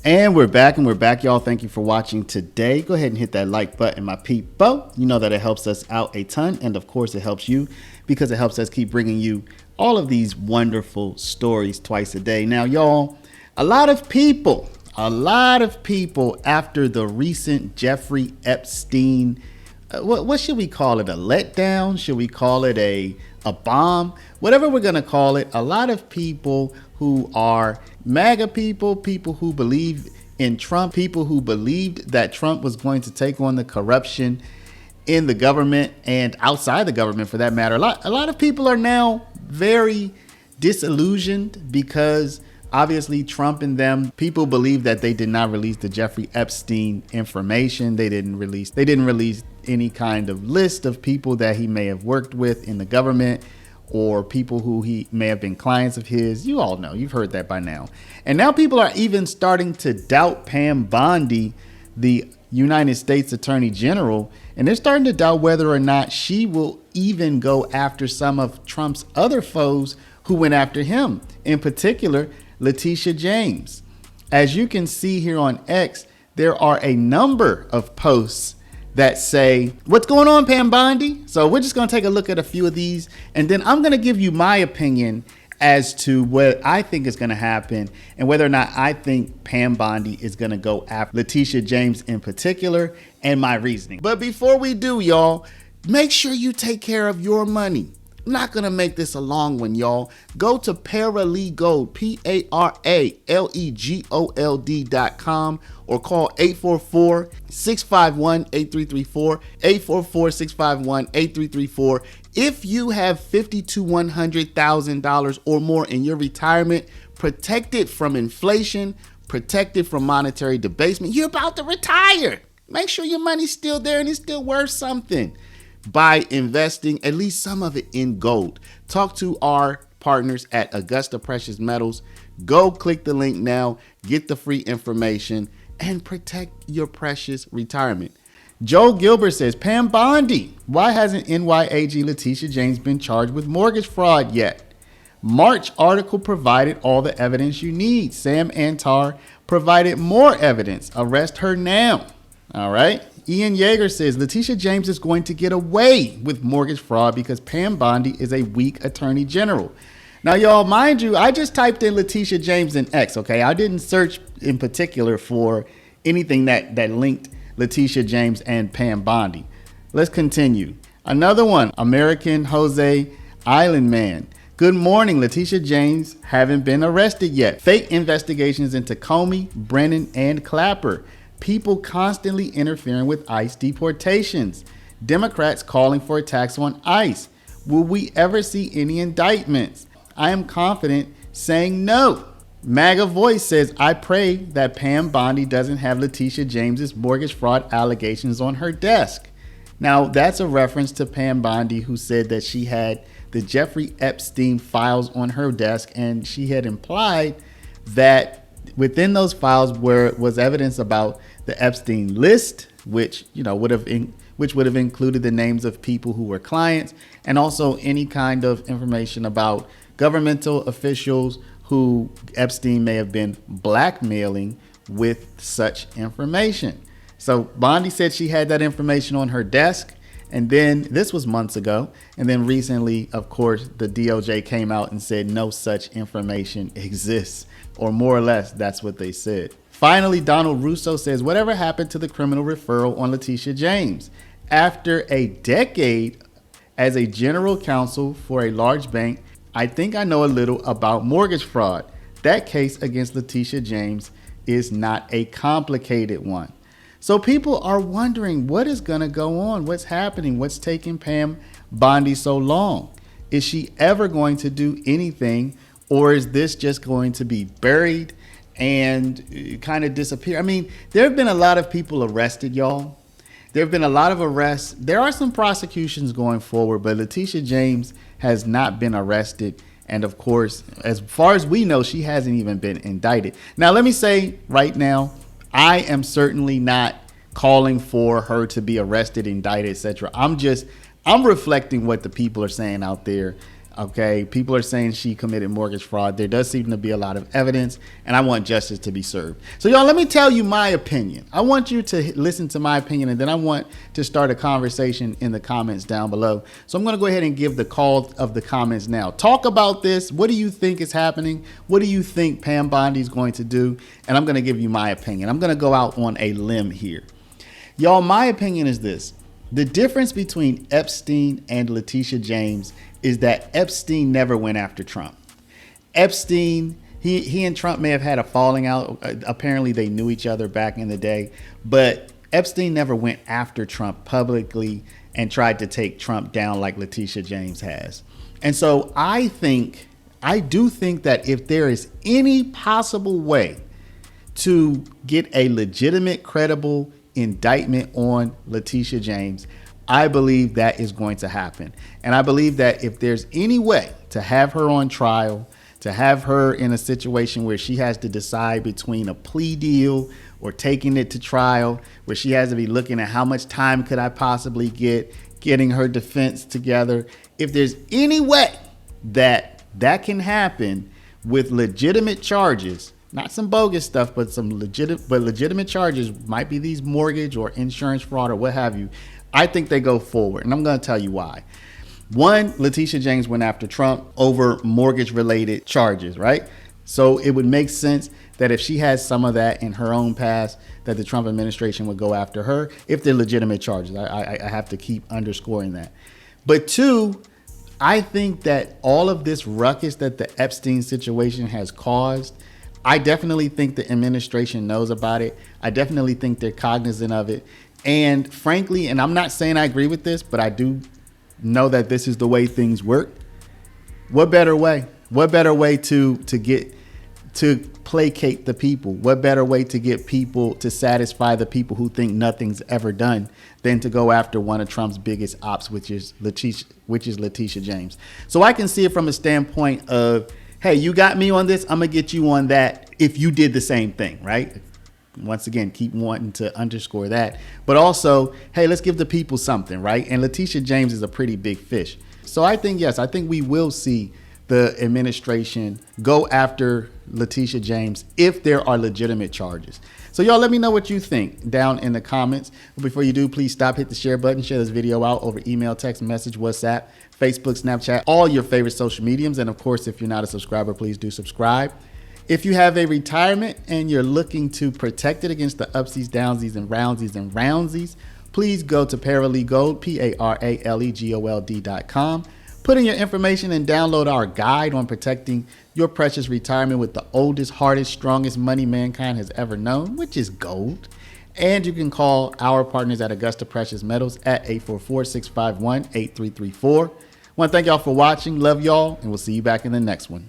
And we're back, y'all. Thank you for watching today. Go ahead and hit that like button, my people. You know that it helps us out a ton. And of course, it helps you because it helps us keep bringing you all of these wonderful stories twice a day. Now, y'all, a lot of people after the recent Jeffrey Epstein, what should we call it? A letdown? Should we call it a bomb? Whatever we're going to call it, a lot of people who are MAGA people who believe in Trump, people who believed that Trump was going to take on the corruption in the government and outside the government for that matter. A lot of people are now very disillusioned because obviously Trump and them, people believe that they did not release the Jeffrey Epstein information. They didn't release any kind of list of people that he may have worked with in the government or people who he may have been clients of his. You all know, you've heard that by now. And now people are even starting to doubt Pam Bondi, the United States Attorney General, and they're starting to doubt whether or not she will even go after some of Trump's other foes who went after him, in particular, Letitia James. As you can see here on X, there are a number of posts that say, what's going on, Pam Bondi? So we're just going to take a look at a few of these, and then I'm going to give you my opinion as to what I think is going to happen and whether or not I think Pam Bondi is going to go after Letitia James in particular, and my reasoning. But before we do, y'all, make sure you take care of your money. I'm not going to make this a long one, y'all. Go to Paralegold, PARALEGOLD.com, or call 844-651-8334, 844-651-8334. If you have $50,000 to $100,000 or more in your retirement, protected from inflation, protected from monetary debasement, you're about to retire. Make sure your money's still there and it's still worth something by investing at least some of it in gold. Talk to our partners at Augusta Precious Metals. Go click the link now, get the free information, and protect your precious retirement. Joe Gilbert says, Pam Bondi, why hasn't NY AG Letitia James been charged with mortgage fraud yet? March article provided all the evidence you need. Sam Antar provided more evidence. Arrest her now. All right. Ian Yeager says Letitia James is going to get away with mortgage fraud because Pam Bondi is a weak attorney general. Now, y'all, mind you, I just typed in Letitia James in X, okay? I didn't search in particular for anything that linked Letitia James and Pam Bondi. Let's continue. Another one, American Jose Island Man. Good morning, Letitia James haven't been arrested yet. Fake investigations into Comey, Brennan, and Clapper. People constantly interfering with ICE deportations. Democrats calling for attacks on ICE. Will we ever see any indictments? I am confident saying no. MAGA Voice says, I pray that Pam Bondi doesn't have Letitia James's mortgage fraud allegations on her desk. Now, that's a reference to Pam Bondi, who said that she had the Jeffrey Epstein files on her desk, and she had implied that within those files was evidence about the Epstein list, which would have included the names of people who were clients, and also any kind of information about governmental officials who Epstein may have been blackmailing with such information. So Bondi said she had that information on her desk, and then this was months ago, and then recently, of course, the DOJ came out and said no such information exists, or more or less that's what they said. Finally, Donald Russo says, whatever happened to the criminal referral on Letitia James? After a decade as a general counsel for a large bank, I think I know a little about mortgage fraud. That case against Letitia James is not a complicated one. So people are wondering what is going to go on, what's happening, what's taking Pam Bondi so long? Is she ever going to do anything, or is this just going to be buried and kind of disappear? I mean, there have been a lot of people arrested, y'all. There have been a lot of arrests. There are some prosecutions going forward, but Letitia James has not been arrested. And of course, as far as we know, she hasn't even been indicted. Now, let me say right now, I am certainly not calling for her to be arrested, indicted, etc. I'm reflecting what the people are saying out there. Okay, people are saying she committed mortgage fraud. There does seem to be a lot of evidence, and I want justice to be served. So y'all, let me tell you my opinion. I want you to listen to my opinion, and then I want to start a conversation in the comments down below. So I'm going to go ahead and give the call of the comments now. Talk about this. What do you think is happening? What do you think Pam Bondi is going to do? And I'm going to give you my opinion. I'm going to go out on a limb here. Y'all, my opinion is this. The difference between Epstein and Letitia James is that Epstein never went after Trump. Epstein, he and Trump may have had a falling out. Apparently they knew each other back in the day, but Epstein never went after Trump publicly and tried to take Trump down like Letitia James has. And so I do think that if there is any possible way to get a legitimate, credible indictment on Letitia James, I believe that is going to happen. And I believe that if there's any way to have her on trial, to have her in a situation where she has to decide between a plea deal or taking it to trial, where she has to be looking at how much time could I possibly get, getting her defense together. If there's any way that that can happen with legitimate charges, not some bogus stuff, but some legitimate charges, might be these mortgage or insurance fraud or what have you, I think they go forward. And I'm going to tell you why. One, Letitia James went after Trump over mortgage related charges, right? So it would make sense that if she has some of that in her own past, that the Trump administration would go after her if they're legitimate charges. I have to keep underscoring that. But two, I think that all of this ruckus that the Epstein situation has caused, I definitely think the administration knows about it. I definitely think they're cognizant of it. And frankly, and I'm not saying I agree with this, but I do know that this is the way things work. What better way? What better way to placate the people? What better way to get people to satisfy the people who think nothing's ever done than to go after one of Trump's biggest ops, which is Letitia James. So I can see it from a standpoint of, hey, you got me on this, I'm gonna get you on that if you did the same thing, right? Once again, keep wanting to underscore that. But also, hey, let's give the people something, right? And Letitia James is a pretty big fish. So I think, yes, I think we will see the administration go after Letitia James if there are legitimate charges. So y'all, let me know what you think down in the comments. But before you do, please stop, hit the share button, share this video out over email, text message, WhatsApp, Facebook, Snapchat, all your favorite social mediums. And of course, if you're not a subscriber, please do subscribe. If you have a retirement and you're looking to protect it against the upsies, downsies, and roundsies, please go to Paralegold, PARALEGOLD.com. Put in your information and download our guide on protecting your precious retirement with the oldest, hardest, strongest money mankind has ever known, which is gold. And you can call our partners at Augusta Precious Metals at 844-651-8334. I want to thank y'all for watching. Love y'all, and we'll see you back in the next one.